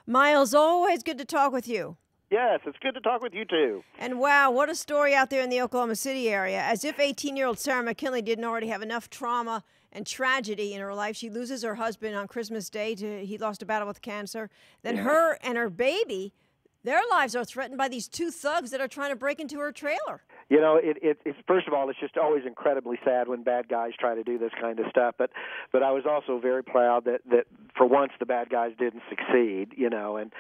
Miles, always good to talk with you. Yes, it's good to talk with you, too. And wow, what a story out there in the Oklahoma City area. As if 18-year-old Sarah McKinley didn't already have enough trauma and tragedy in her life. She loses her husband on Christmas Day. He lost a battle with cancer. Then her and her baby, their lives are threatened by these two thugs that are trying to break into her trailer. You know, it's first of all, it's just always incredibly sad when bad guys try to do this kind of stuff. But I was also very proud that for once the bad guys didn't succeed. You know, and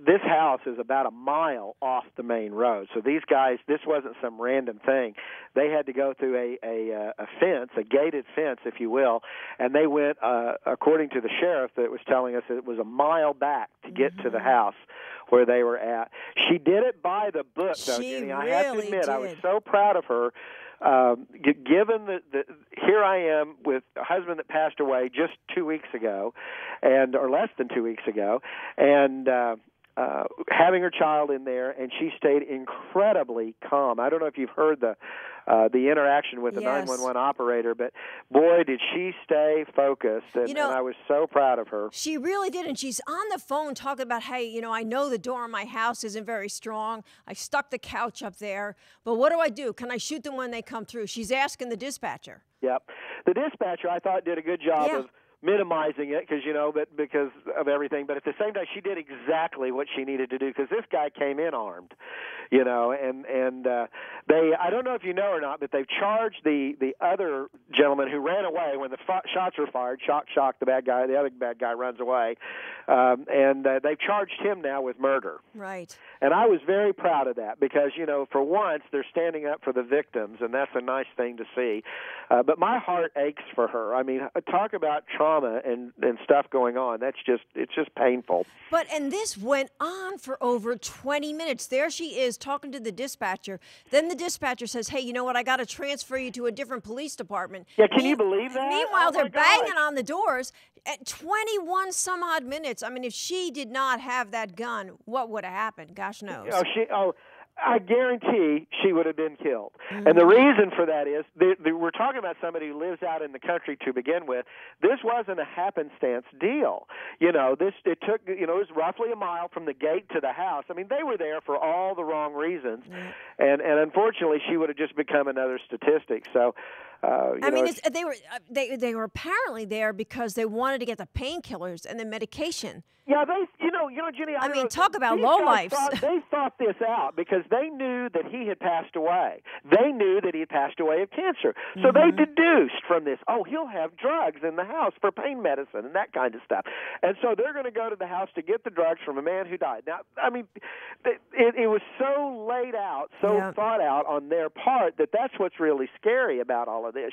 this house is about a mile off the main road. So these guys, this wasn't some random thing. They had to go through a fence, a gated fence, if you will, and they went according to the sheriff that was telling us it was a mile back to get to the house where they were at. She did it by the book, though, Jenny. I have to admit, I was so proud of her. Given that here I am with a husband that passed away just 2 weeks ago, or less than 2 weeks ago, and having her child in there, and she stayed incredibly calm. I don't know if you've heard the interaction with the 911 operator, but boy, did she stay focused, and I was so proud of her. She really did, and she's on the phone talking about, hey, I know the door in my house isn't very strong. I stuck the couch up there, but what do I do? Can I shoot them when they come through? She's asking the dispatcher. Yep. The dispatcher, I thought, did a good job of minimizing it because of everything, but at the same time she did exactly what she needed to do because this guy came in armed, and they, I don't know if you know or not, but they've charged the other gentleman who ran away when the shots were fired. Shock, the other bad guy runs away, and they've charged him now with murder. Right. And I was very proud of that because for once they're standing up for the victims, and that's a nice thing to see. But my heart aches for her. I mean, talk about trauma and stuff going on. It's just painful. And this went on for over 20 minutes. There she is talking to the dispatcher. Then the dispatcher says, hey, you know what? I got to transfer you to a different police department. Yeah, can you believe that? Meanwhile, they're banging on the doors at 21 some odd minutes. I mean, if she did not have that gun, what would have happened? Gosh knows. I guarantee she would have been killed. Mm-hmm. And the reason for that is we're talking about somebody who lives out in the country to begin with. This wasn't a happenstance deal. It was roughly a mile from the gate to the house. I mean, they were there for all the wrong reasons. Mm-hmm. And unfortunately, she would have just become another statistic. So, they were apparently there because they wanted to get the painkillers and the medication. Yeah, Jenny. Talk about lowlifes. They thought this out because they knew that he had passed away. They knew that he had passed away of cancer. So they deduced from this, he'll have drugs in the house for pain medicine and that kind of stuff. And so they're going to go to the house to get the drugs from a man who died. Now, I mean, it was so laid out, thought out on their part that that's what's really scary about all of this,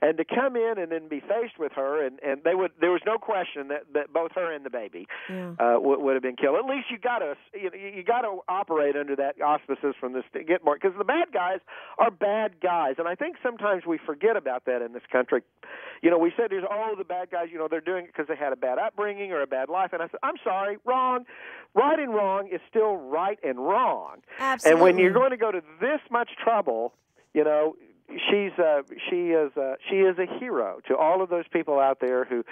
And to come in and then be faced with her, and there was no question that both her and the baby would have been killed. At least you got to operate under that auspices from this to get more, because the bad guys are bad guys, and I think sometimes we forget about that in this country. We said there's the bad guys. They're doing it because they had a bad upbringing or a bad life, and I said I'm sorry, wrong. Right and wrong is still right and wrong. Absolutely. And when you're going to go to this much trouble, she is a hero to all of those people out there who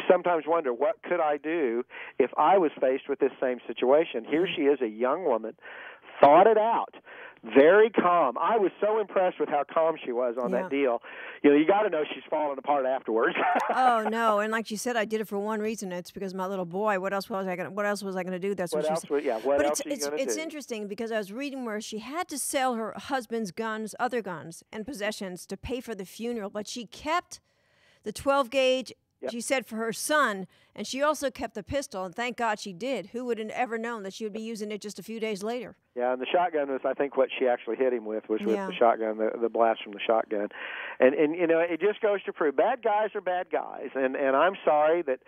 sometimes wonder, what could I do if I was faced with this same situation? Here she is, a young woman, thought it out, very calm. I was so impressed with how calm she was on that deal. You got to know she's falling apart afterwards. Oh no! And like you said, I did it for one reason. It's because my little boy. What else was I going to do? That's what else. What else are you going to do? It's interesting because I was reading where she had to sell her husband's guns, other guns, and possessions to pay for the funeral, but she kept the 12 gauge. Yep. She said for her son, and she also kept the pistol, and thank God she did. Who would have ever known that she would be using it just a few days later? Yeah, and the shotgun was, I think, what she actually hit him with was with the shotgun, the blast from the shotgun. And it just goes to prove bad guys are bad guys. And I'm sorry that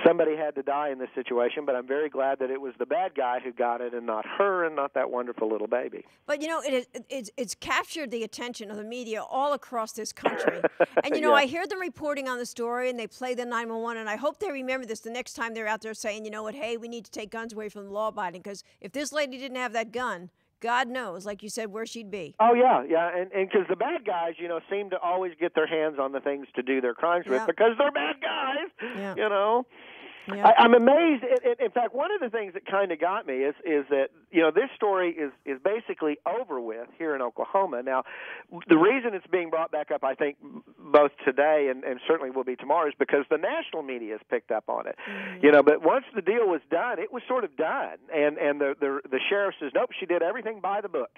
somebody had to die in this situation, but I'm very glad that it was the bad guy who got it and not her and not that wonderful little baby. But, it's captured the attention of the media all across this country. And, I hear them reporting on the story, and they play the 911, and I hope they remember this the next time they're out there saying, hey, we need to take guns away from the law-abiding, because if this lady didn't have that gun, God knows, like you said, where she'd be. Oh, yeah, and because the bad guys, seem to always get their hands on the things to do their crimes with because they're bad guys, Yeah. I'm amazed. In fact, one of the things that kind of got me is that this story is basically over with here in Oklahoma. Now, the reason it's being brought back up, I think, both today and certainly will be tomorrow, is because the national media has picked up on it. Mm-hmm. But once the deal was done, it was sort of done, and the sheriff says, nope, she did everything by the book,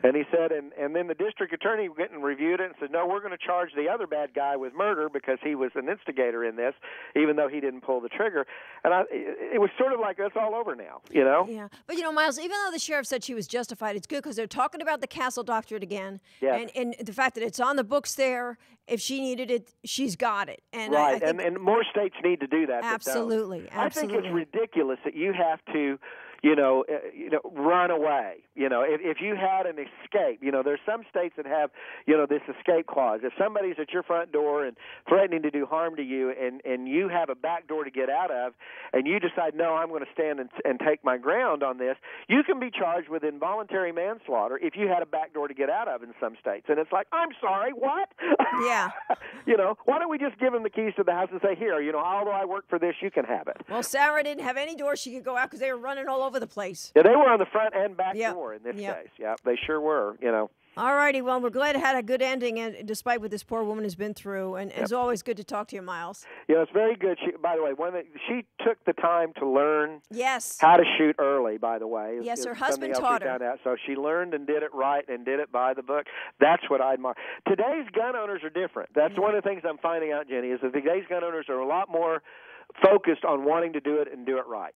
and he said, and then the district attorney went and reviewed it and said, no, we're going to charge the other bad guy with murder because he was an instigator in this, even though he didn't pull the trigger. And it was sort of like it's all over now, Yeah, but Miles, even though the sheriff said she was justified, it's good because they're talking about the Castle Doctrine again, yes. and the fact that it's on the books there. If she needed it, she's got it. And right, I think and more states need to do that. Absolutely, I think it's ridiculous that you have to, run away. If you had an escape, there's some states that have, this escape clause. If somebody's at your front door and threatening to do harm to you, and you have a back door to get out of, and you decide, no, I'm going to stand and take my ground on this, you can be charged with involuntary manslaughter if you had a back door to get out of in some states. And it's like, I'm sorry, what? Yeah. Why don't we just give them the keys to the house and say, here, although I work for this, you can have it. Well, Sarah didn't have any door she could go out because they were running all over the place. Yeah, they were on the front and back door in this case. Yeah, they sure were, All righty. Well, we're glad it had a good ending, and despite what this poor woman has been through. And it's always good to talk to you, Miles. It's very good. By the way, she took the time to learn how to shoot early, by the way. Yes, her husband taught her. So she learned and did it right and did it by the book. That's what I admire. Today's gun owners are different. That's one of the things I'm finding out, Jenny, is that today's gun owners are a lot more focused on wanting to do it and do it right.